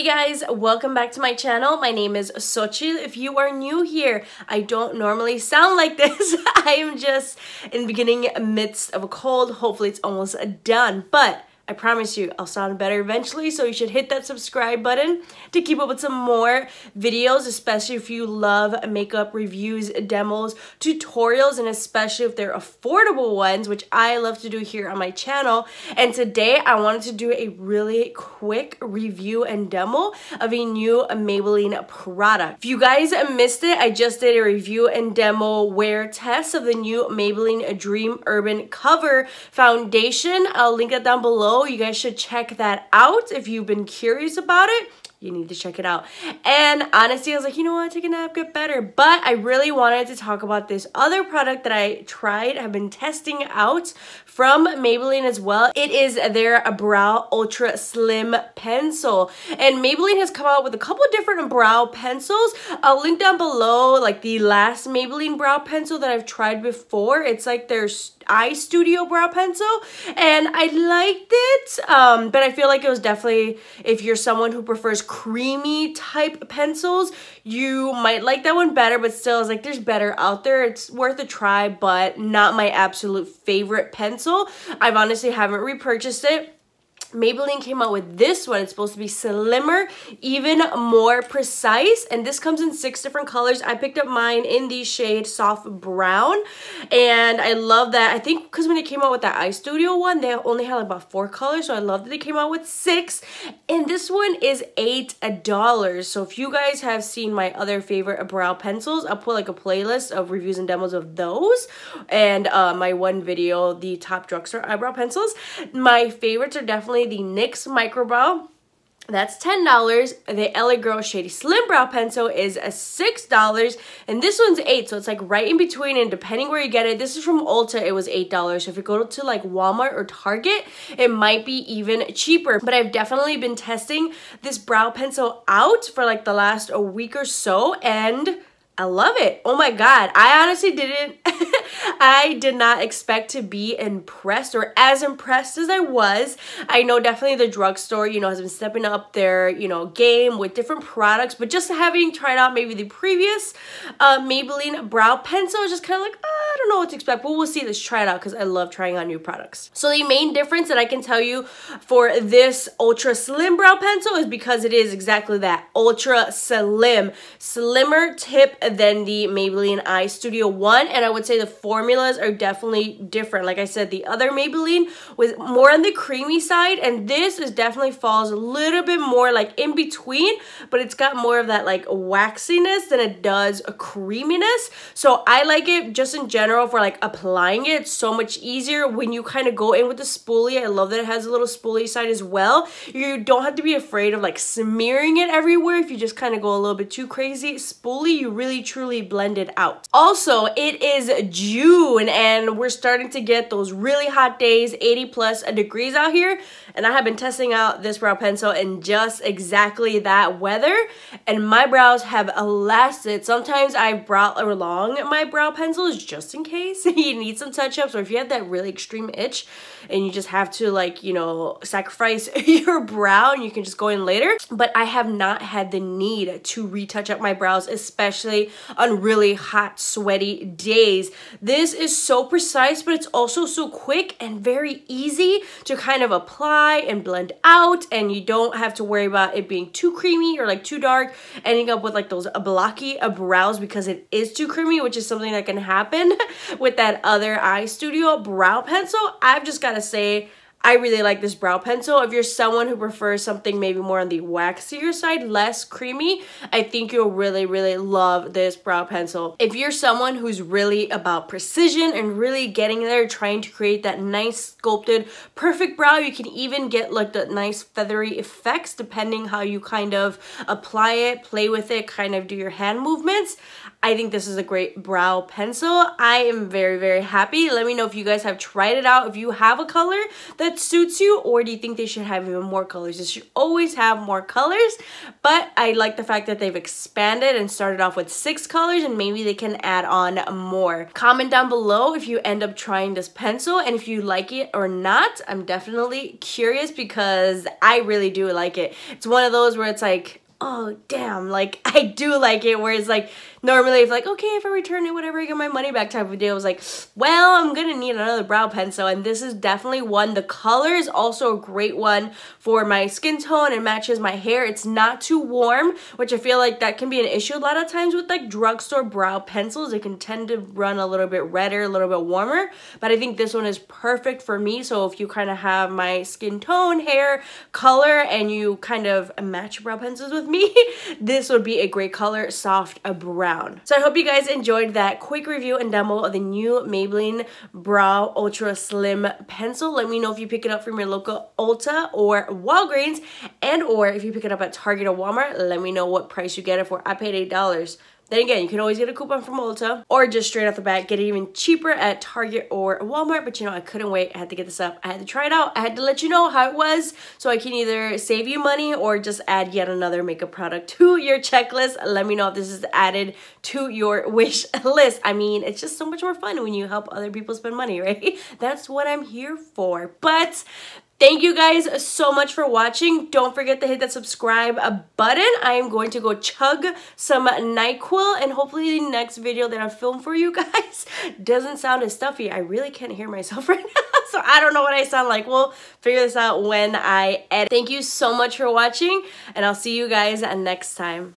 guys, welcome back to my channel. My name is Xochitl. If you are new here, I don't normally sound like this. I am just in the beginning midst of a cold. Hopefully it's almost done, but I promise you I'll sound better eventually, so you should hit that subscribe button to keep up with some more videos, especially if you love makeup reviews, demos, tutorials, and especially if they're affordable ones, which I love to do here on my channel. And today I wanted to do a really quick review and demo of a new Maybelline product. If you guys missed it, I just did a review and demo wear test of the new Maybelline Dream Urban Cover Foundation. I'll link it down below. You guys should check that out if you've been curious about it. You need to check it out. And honestly, I was like, you know what, take a nap, get better. But I really wanted to talk about this other product that I tried, have been testing out from Maybelline as well. It is their Brow Ultra Slim Pencil. And Maybelline has come out with a couple of different brow pencils. I'll link down below like the last Maybelline brow pencil that I've tried before. It's like their Eye Studio brow pencil. And I liked it, but I feel like it was definitely, if you're someone who prefers creamy type pencils, you might like that one better, but still, it's like there's better out there. It's worth a try, but not my absolute favorite pencil. I've honestly haven't repurchased it. Maybelline came out with this one. It's supposed to be slimmer, even more precise, and this comes in 6 different colors. I picked up mine in the shade soft brown, and I love that. I think because when it came out with that Eye Studio one, they only had like about 4 colors, so I love that they came out with 6, and this one is $8. So if you guys have seen my other favorite brow pencils, I'll put like a playlist of reviews and demos of those, and my one video, the top drugstore eyebrow pencils. My favorites are definitely the NYX Microbrow. That's $10. The LA Girl Shady Slim Brow Pencil is $6, and this one's $8, so it's like right in between, and depending where you get it, this is from Ulta, it was $8. So if you go to like Walmart or Target, it might be even cheaper. But I've definitely been testing this brow pencil out for like the last a week or so, and I love it. Oh my god, I honestly didn't I did not expect to be impressed, or as impressed as I was. I know definitely the drugstore, you know, has been stepping up their, you know, game with different products, but just having tried out maybe the previous Maybelline brow pencil, is just kind of like, I don't know what to expect, but we'll see. Let's try it out because I love trying out new products. So the main difference that I can tell you for this ultra slim brow pencil is because it is exactly that, ultra slim, slimmer tip than the Maybelline Eye Studio 1, and I would say the formulas are definitely different. Like I said, the other Maybelline was more on the creamy side, and this is definitely falls a little bit more like in between, but it's got more of that like waxiness than it does a creaminess. So I like it just in general for like applying it. It's so much easier when you kind of go in with the spoolie. I love that it has a little spoolie side as well. You don't have to be afraid of like smearing it everywhere. If you just kind of go a little bit too crazy spoolie, you really truly blend it out. Also, it is June, and we're starting to get those really hot days, 80+ degrees out here, and I have been testing out this brow pencil in just exactly that weather, and my brows have lasted. Sometimes I've brought along my brow pencils just in case you need some touch-ups, or if you have that really extreme itch and you just have to, like, you know, sacrifice your brow and you can just go in later. But I have not had the need to retouch up my brows, especially on really hot, sweaty days. This is so precise, but it's also so quick and very easy to kind of apply and blend out, and you don't have to worry about it being too creamy or like too dark, ending up with like those blocky brows because it is too creamy, which is something that can happen with that other Eye Studio brow pencil. I've just got to say, I really like this brow pencil. If you're someone who prefers something maybe more on the waxier side, less creamy, I think you'll really, really love this brow pencil. If you're someone who's really about precision and really getting there, trying to create that nice sculpted, perfect brow, you can even get like the nice feathery effects depending how you kind of apply it, play with it, kind of do your hand movements. I think this is a great brow pencil. I am very, very happy. Let me know if you guys have tried it out, if you have a color that suits you, or do you think they should have even more colors? They should always have more colors, but I like the fact that they've expanded and started off with 6 colors, and maybe they can add on more. Comment down below if you end up trying this pencil and if you like it or not. I'm definitely curious because I really do like it. It's one of those where it's like, oh damn, like I do like it, where it's like normally if like, okay, if I return it, whatever, I get my money back type of deal. I was like, well, I'm gonna need another brow pencil, and this is definitely one. The color is also a great one for my skin tone and matches my hair. It's not too warm, which I feel like that can be an issue a lot of times with like drugstore brow pencils. It can tend to run a little bit redder, a little bit warmer, but I think this one is perfect for me. So if you kind of have my skin tone, hair, color, and you kind of match brow pencils with me, this would be a great color, soft brown. So I hope you guys enjoyed that quick review and demo of the new Maybelline Brow Ultra Slim Pencil. Let me know if you pick it up from your local Ulta or Walgreens, and or if you pick it up at Target or Walmart, let me know what price you get it for. I paid $8. Then again, you can always get a coupon from Ulta, or just straight off the bat get it even cheaper at Target or Walmart. But you know, I couldn't wait. I had to get this up. I had to try it out. I had to let you know how it was so I can either save you money or just add yet another makeup product to your checklist. Let me know if this is added to your wish list. I mean, it's just so much more fun when you help other people spend money, right? That's what I'm here for. But thank you guys so much for watching. Don't forget to hit that subscribe button. I am going to go chug some NyQuil, and hopefully the next video that I film for you guys doesn't sound as stuffy. I really can't hear myself right now, so I don't know what I sound like. We'll figure this out when I edit. Thank you so much for watching, and I'll see you guys next time.